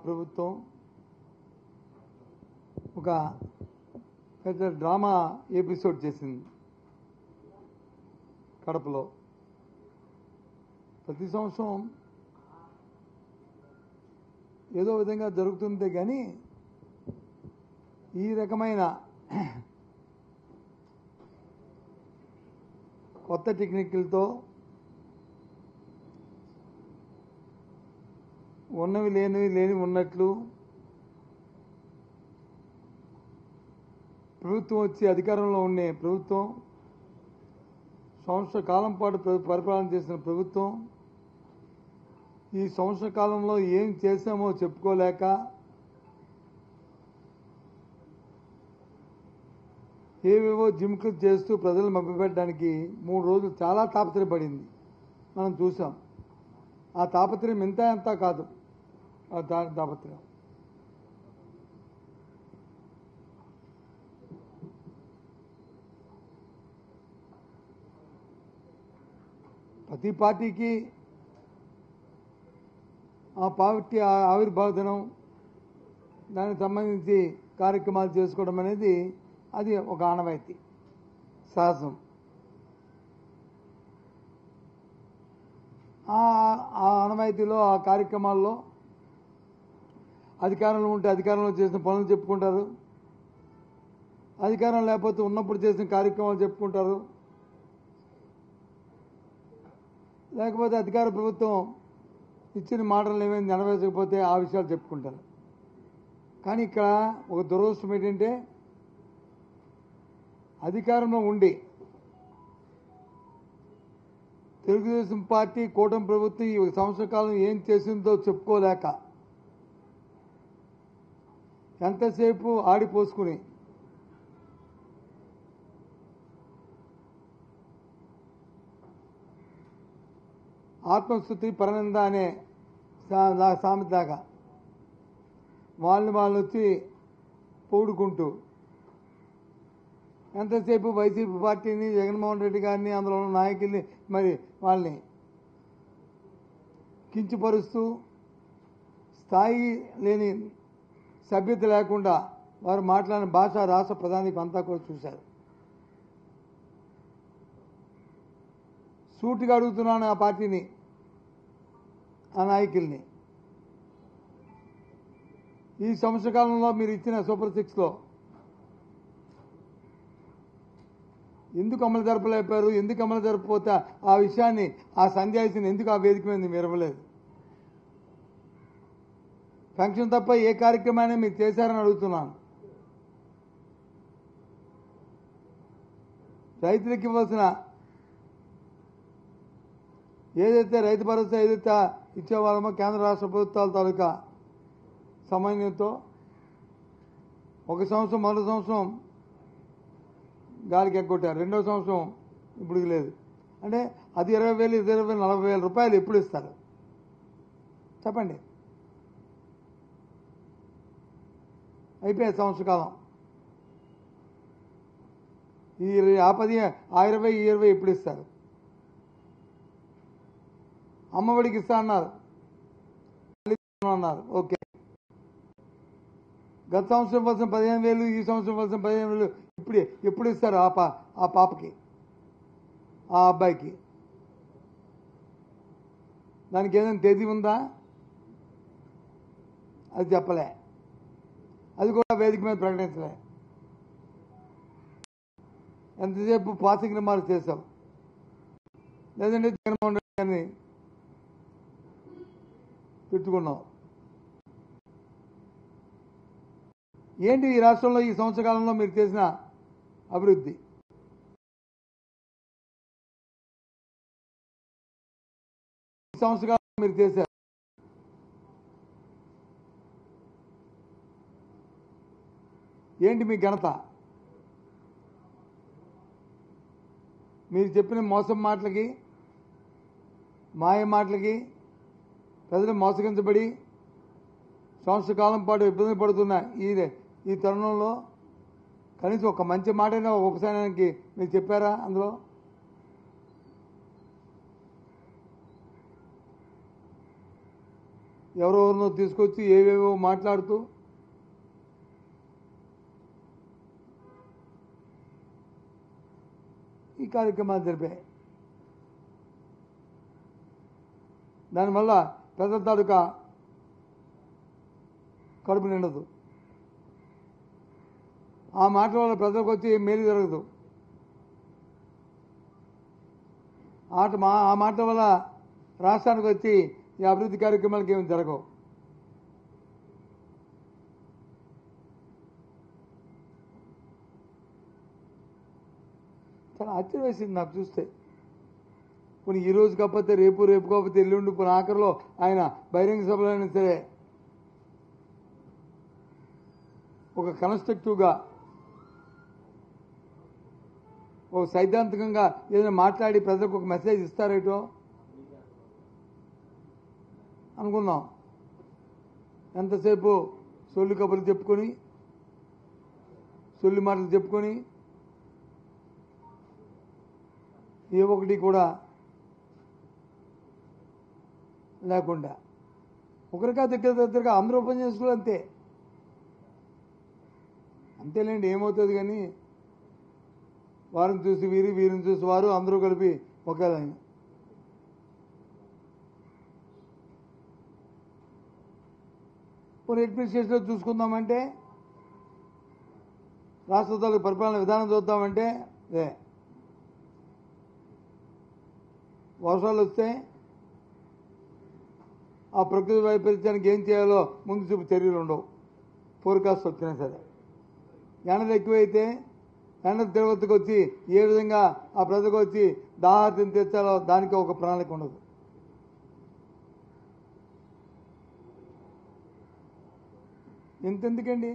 ప్రభుత్వం ఒక పెద్ద డ్రామా ఎపిసోడ్ చేసింది కడపలో. ప్రతి సంవత్సరం ఏదో విధంగా జరుగుతుంది, కానీ ఈ రకమైన కొత్త టెక్నిక్లతో ఉన్నవి లేనివి ఉన్నట్లు ప్రభుత్వం వచ్చి అధికారంలో ఉండే ప్రభుత్వం, సంవత్సర కాలం పాటు పరిపాలన చేసిన ప్రభుత్వం ఈ సంవత్సర కాలంలో ఏం చేశామో చెప్పుకోలేక ఏవేవో జిమ్కులు చేస్తూ ప్రజలు మభ్యపెట్టడానికి 3 రోజులు చాలా తాపత్రయపడింది. మనం చూసాం. ఆ తాపత్రయం ఎంత కాదు. ఆ తాపత్రయం ప్రతి పార్టీకి ఆ పార్టీ ఆవిర్భావ దినం దానికి సంబంధించి కార్యక్రమాలు చేసుకోవడం అనేది అది ఒక ఆనవాయితీ, సహజం. ఆ ఆనవాయితీలో ఆ కార్యక్రమాల్లో అధికారంలో ఉంటే అధికారంలో చేసిన పనులు చెప్పుకుంటారు, అధికారం లేకపోతే ఉన్నప్పుడు చేసిన కార్యక్రమాలు చెప్పుకుంటారు, లేకపోతే అధికార ప్రభుత్వం ఇచ్చిన మాటలు ఏమైనా నెరవేర్చకపోతే ఆ విషయాలు చెప్పుకుంటారు. కానీ ఇక్కడ ఒక దురదృష్టం ఏంటంటే అధికారంలో ఉండి తెలుగుదేశం పార్టీ కూటమి ప్రభుత్వం ఈ సంవత్సర కాలం ఏం చేసిందో చెప్పుకోలేక ఎంతసేపు ఆడిపోసుకుని ఆత్మస్థుతి పరనింద అనే సామెతలాగా వాళ్ళు వచ్చి పూడుకుంటూ ఎంతసేపు వైసీపీ పార్టీని, జగన్మోహన్ రెడ్డి గారిని, అందులో ఉన్న నాయకుల్ని మరి వాళ్ళని కించపరుస్తూ స్థాయి లేని సభ్యత లేకుండా వారు మాట్లాడిన భాష రాష్ట్ర ప్రధానికి అంతా కూడా చూశారు. సూటిగా అడుగుతున్నాను ఆ పార్టీని, ఆ నాయకుల్ని, ఈ సంవత్సర కాలంలో మీరు ఇచ్చిన సూపర్ 6లో ఎందుకు అమలు జరపలేపారు, ఎందుకు అమలు జరపకపోతే ఆ విషయాన్ని, ఆ సంజాయిషిని ఎందుకు ఆ వేదిక మీద మీరు ఇవ్వలేదు? ఫంక్షన్ తప్ప ఏ కార్యక్రమాన్ని మీరు చేశారని అడుగుతున్నాను. రైతులకు ఇవ్వాల్సిన ఏదైతే రైతు భరోసా ఏదైతే ఇచ్చేవాళ్ళమో కేంద్ర రాష్ట్ర ప్రభుత్వాల తాలూకా సమన్వయంతో ఒక సంవత్సరం మరో సంవత్సరం గాలికి ఎగ్గొట్టారు, రెండో సంవత్సరం ఇప్పుడు లేదు. అంటే అది 20,000, 20,000, 40,000 రూపాయలు ఎప్పుడు ఇస్తారు చెప్పండి? అయిపోయాయి సంవత్సర కాలం. ఈ 10, ఆ 20, ఈ 20 ఎప్పుడు ఇస్తారు? అమ్మఒడికి ఇస్తా అన్నారు, ఓకే. గత సంవత్సరం ఇవ్వాల్సిన 15,000, ఈ సంవత్సరం ఇవ్వాల్సిన 15,000 ఎప్పుడు ఇస్తారు ఆ పాపకి, ఆ అబ్బాయికి? దానికి ఏదైనా తేదీ ఉందా? అది చెప్పలే, అది కూడా వేదిక మీద ప్రకటించలే. ఎంతసేపు పాసింగ్ రిమార్క్ చేశాం, లేదంటే జగన్మోహన్ రెడ్డి గారిని తిట్టుకున్నాం. ఏంటి ఈ రాష్ట్రంలో ఈ సంవత్సర కాలంలో మీరు చేసిన అభివృద్ధి? ఈ సంవత్సర కాలంలో మీరు చేశారు ఏంటి మీ ఘనత? మీరు చెప్పిన మోసం మాటలకి, మాయ మాటలకి ప్రజలు మోసగించబడి సంవత్సర కాలం పాటు ఇబ్బంది పడుతున్న ఈ తరుణంలో కనీసం ఒక మంచి మాటైనా ఒకసారికి మీరు చెప్పారా? అందులో ఎవరెవరినో తీసుకొచ్చి ఏవేవో మాట్లాడుతూ ఈ కార్యక్రమాలు జరిపాయి. దానివల్ల పెద్ద తాలూకా కడుపు నిండదు. ఆ మాటల వల్ల ప్రజలకు వచ్చి మేలు జరగదు. ఆ మాటల వల్ల రాష్ట్రానికి వచ్చి ఈ అభివృద్ధి కార్యక్రమాలకు ఏమి జరగవు. చాలా ఆశ్చర్యం వేసింది నాకు చూస్తే. కొన్ని ఈ రోజు కాకపోతే రేపు కాకపోతే ఎల్లుండి కొన్ని ఆఖరిలో ఆయన బహిరంగ సభలో అయినా సరే ఒక కన్స్ట్రక్టివ్గా ఒక సైద్ధాంతికంగా ఏదైనా మాట్లాడి ప్రజలకు ఒక మెసేజ్ ఇస్తారేటో అనుకున్నాం. ఎంతసేపు సొల్లు కబుర్లు చెప్పుకొని సొల్లు మాటలు చెప్పుకొని ఏ ఒకటి కూడా లేకుండా ఒకరికా దగ్గరగా అందరూ ఓపెన్ చేసుకోవాలి. అంతేలేండి, ఏమవుతుంది కానీ వారిని చూసి వీరిని చూసి వారు అందరూ కలిపి ఒకేదాన్ని. కొన్ని అడ్మినిస్ట్రేషన్లో చూసుకుందామంటే రాష్ట్ర తాలూకు పరిపాలన విధానం చూద్దామంటే వర్షాలు వస్తే ఆ ప్రకృతి వైపరీత్యానికి ఏం చేయాలో ముందు చూపు చర్యలు ఉండవు. ఫోర్కాస్ట్ వచ్చినా సరే ఎండలు ఎక్కువైతే ఎండ తీవ్రతకు వచ్చి ఏ విధంగా ఆ ప్రజలకు వచ్చి దాహార్తిని తెచ్చాలో దానికి ఒక ప్రణాళిక ఉండదు. ఎంతెందుకండి